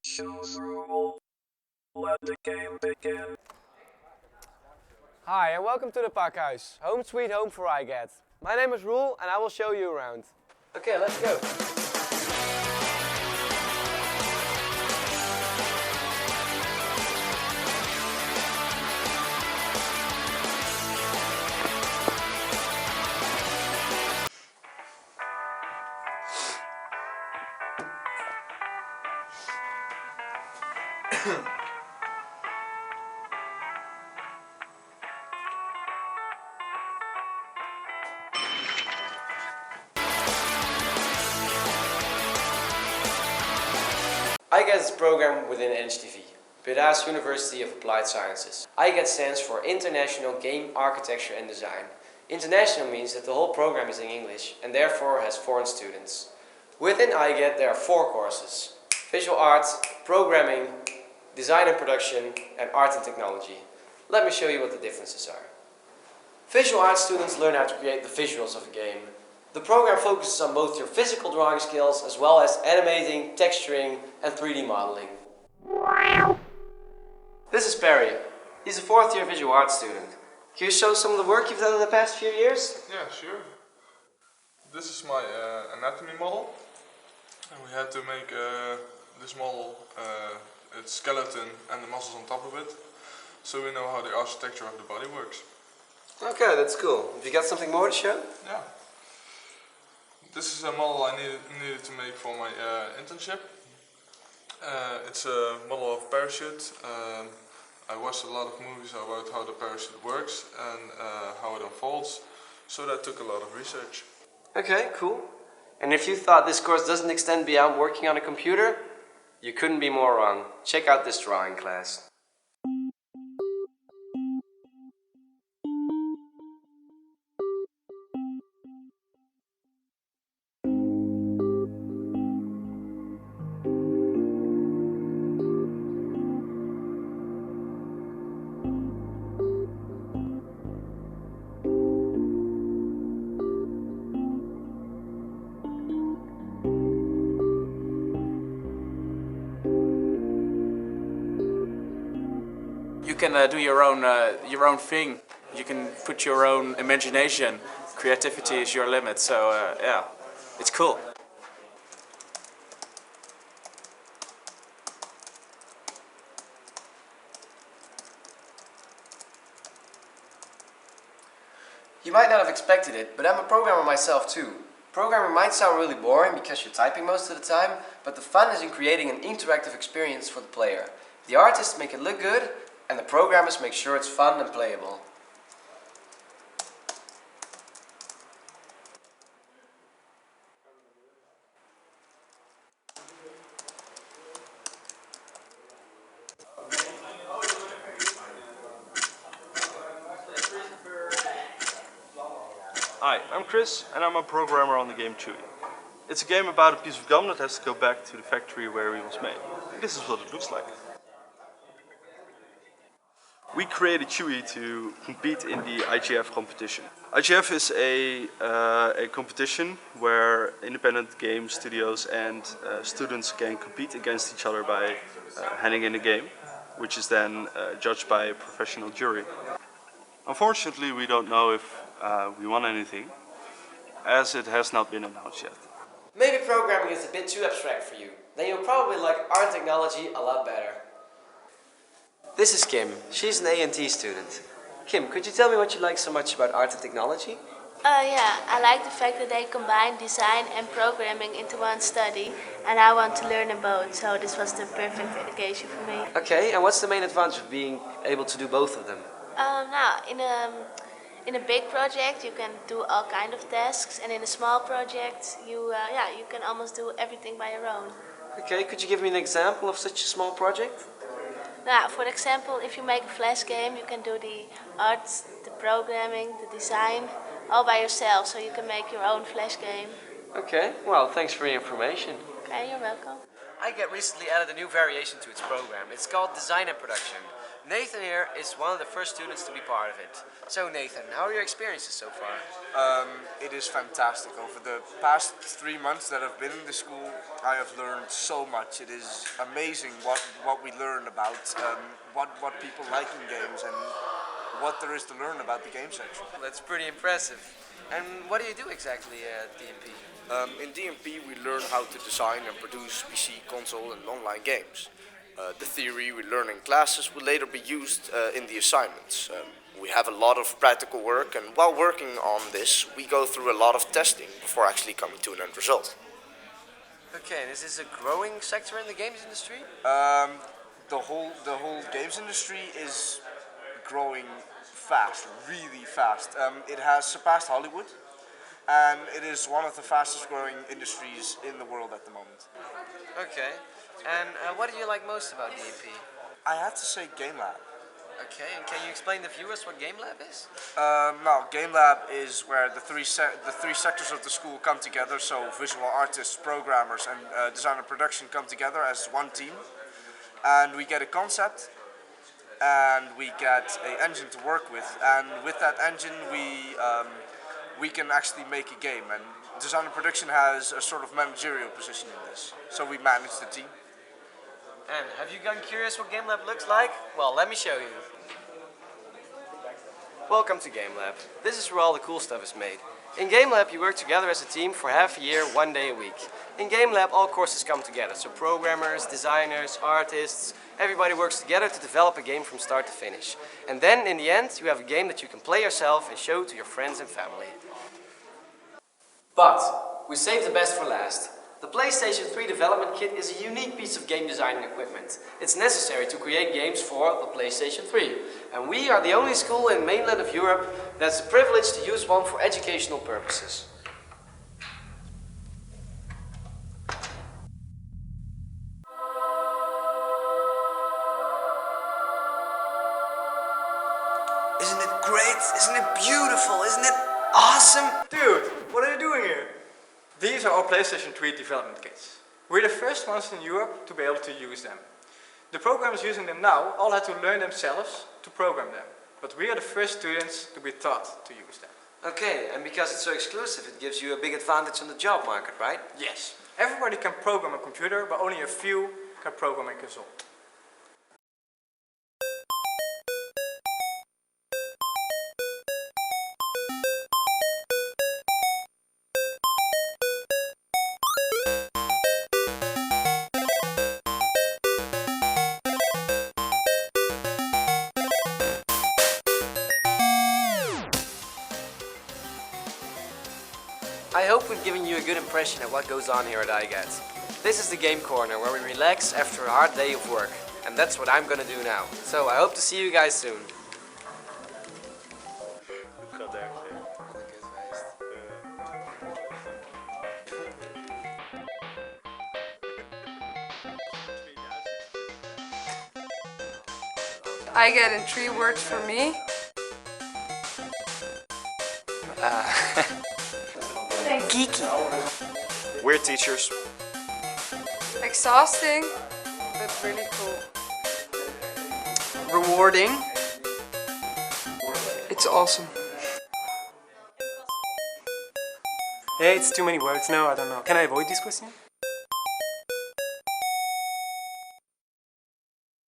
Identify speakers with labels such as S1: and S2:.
S1: Show's rule. Let the game begin.
S2: Hi and welcome to the Pakhuis, home sweet home for IGAD. My name is Roel and I will show you around. Okay, let's go. IGAD is a program within NHTV, Bachelors University of Applied Sciences. IGAD stands for International Game Architecture and Design. International means that the whole program is in English and therefore has foreign students. Within IGAD there are 4 courses: Visual Arts, Programming, Design and Production, and Art and Technology. Let me show you what the differences are. Visual Arts students learn how to create the visuals of a game. The program focuses on both your physical drawing skills as well as animating, texturing, and 3D modeling. This is Perry. He's a 4th year visual arts student. Can you show some of the work you've done in the past few years?
S3: Yeah, sure. This is my anatomy model. And we had to make this model, its skeleton and the muscles on top of it, so we know how the architecture of the body works.
S2: Okay, that's cool. Have you got something more to show?
S3: Yeah. This is a model I needed to make for my internship. It's a model of parachute. I watched a lot of movies about how the parachute works and how it unfolds, so that took a lot of research.
S2: Okay, cool. And if you thought this course doesn't extend beyond working on a computer, you couldn't be more wrong. Check out this drawing class.
S4: You can do your own thing. You can put your own imagination. Creativity is your limit. So yeah, it's cool.
S2: You might not have expected it, but I'm a programmer myself too. Programming might sound really boring because you're typing most of the time, but the fun is in creating an interactive experience for the player. The artists make it look good, and the programmers make sure it's fun and playable.
S5: Hi, I'm Chris and I'm a programmer on the game Chewy. It's a game about a piece of gum that has to go back to the factory where it was made. This is what it looks like. We created Chewy to compete in the IGF competition. IGF is a competition where independent game studios and students can compete against each other by handing in a game, which is then judged by a professional jury. Unfortunately, we don't know if we won anything, as it has not been announced yet.
S2: Maybe programming is a bit too abstract for you. Then you'll probably like art and technology a lot better. This is Kim. She's an A&T student. Kim, could you tell me what you like so much about art and technology?
S6: Yeah, I like the fact that they combine design and programming into one study, and I want to learn them both, so this was the perfect education for me.
S2: Okay, and what's the main advantage of being able to do both of them?
S6: Now, in a big project you can do all kind of tasks, and in a small project you can almost do everything by your own.
S2: Okay, could you give me an example of such a small project?
S6: Now, for example, if you make a flash game, you can do the art, the programming, the design, all by yourself, so you can make your own flash game.
S2: Okay, well, thanks for your information.
S6: Okay, you're welcome.
S2: IGAD recently added a new variation to its program. It's called Design and Production. Nathan here is one of the first students to be part of it. So Nathan, how are your experiences so far?
S7: It is fantastic. Over the past 3 months that I've been in the school, I have learned so much. It is amazing what we learn about, what people like in games and what there is to learn about the game section.
S2: That's pretty impressive. And what do you do exactly at D&P?
S7: In D&P we learn how to design and produce PC, console and online games. The theory we learn in classes will later be used in the assignments. We have a lot of practical work, and while working on this we go through a lot of testing before actually coming to an end result.
S2: Okay, and is this a growing sector in the games industry?
S7: The whole games industry is growing fast, really fast. It has surpassed Hollywood, and it is one of the fastest growing industries in the world at the moment.
S2: Okay, and what do you like most about D&P?
S7: I have to say Game Lab.
S2: Okay, and can you explain to viewers what Game Lab is?
S7: No, Game Lab is where the three sectors of the school come together, so visual artists, programmers and design and production come together as one team. And we get a concept, and we get an engine to work with, and with that engine we can actually make a game, and design and production has a sort of managerial position in this, so we manage the team.
S2: And have you gotten curious what Game Lab looks like? Well, let me show you. Welcome to Game Lab. This is where all the cool stuff is made. In Game Lab you work together as a team for half a year, 1 day a week. In Game Lab all courses come together, so programmers, designers, artists, everybody works together to develop a game from start to finish. And then in the end you have a game that you can play yourself and show to your friends and family. But we saved the best for last. The PlayStation 3 development kit is a unique piece of game design equipment. It's necessary to create games for the PlayStation 3. And we are the only school in mainland of Europe that's privileged to use one for educational purposes.
S8: Isn't it great? Isn't it beautiful? Isn't it awesome?
S9: Dude, what are you doing here? These are our PlayStation 3 development kits. We're the first ones in Europe to be able to use them. The programmers using them now all had to learn themselves to program them. But we are the first students to be taught to use them.
S2: Okay, and because it's so exclusive, it gives you a big advantage on the job market, right?
S9: Yes. Everybody can program a computer, but only a few can program a console.
S2: I hope we've given you a good impression of what goes on here at IGAD. This is the game corner where we relax after a hard day of work. And that's what I'm gonna do now. So I hope to see you guys soon.
S10: IGAD in 3 words for me. Geeky.
S4: Weird teachers.
S10: Exhausting, but really cool.
S8: Rewarding.
S10: It's awesome.
S11: Hey, it's too many words. No, I don't know. Can I avoid this question?